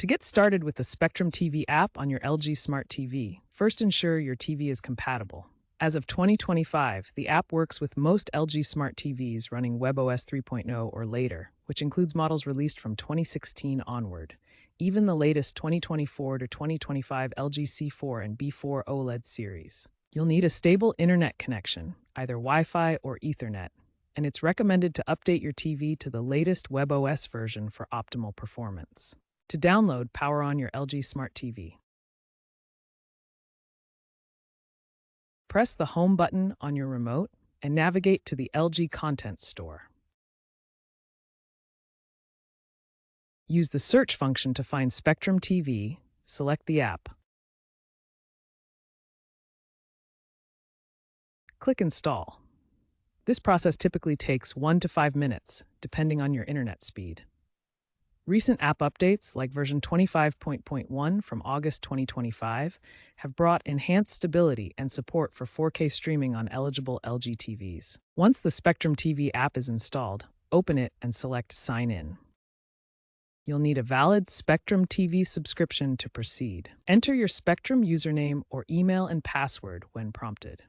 To get started with the Spectrum TV app on your LG Smart TV, first ensure your TV is compatible. As of 2025, the app works with most LG Smart TVs running WebOS 3.0 or later, which includes models released from 2016 onward. Even the latest 2024 to 2025 LG C4 and B4 OLED series. You'll need a stable internet connection, either Wi-Fi or Ethernet, and it's recommended to update your TV to the latest WebOS version for optimal performance. To download, power on your LG Smart TV. Press the Home button on your remote and navigate to the LG Content Store. Use the search function to find Spectrum TV, select the app. Click Install. This process typically takes 1 to 5 minutes, depending on your internet speed. Recent app updates, like version 25.1 from August 2025, have brought enhanced stability and support for 4K streaming on eligible LG TVs. Once the Spectrum TV app is installed, open it and select Sign In. You'll need a valid Spectrum TV subscription to proceed. Enter your Spectrum username or email and password when prompted.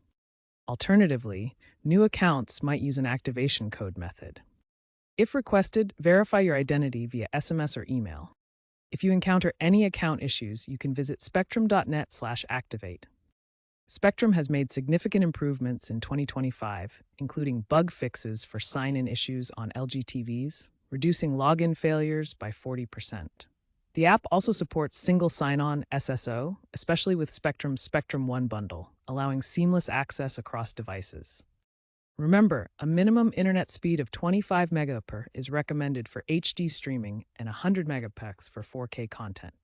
Alternatively, new accounts might use an activation code method. If requested, verify your identity via SMS or email. If you encounter any account issues, you can visit spectrum.net/activate. Spectrum has made significant improvements in 2025, including bug fixes for sign-in issues on LG TVs, reducing login failures by 40%. The app also supports single sign-on SSO, especially with Spectrum's Spectrum One bundle, allowing seamless access across devices. Remember, a minimum internet speed of 25 Mbps is recommended for HD streaming and 100 Mbps for 4K content.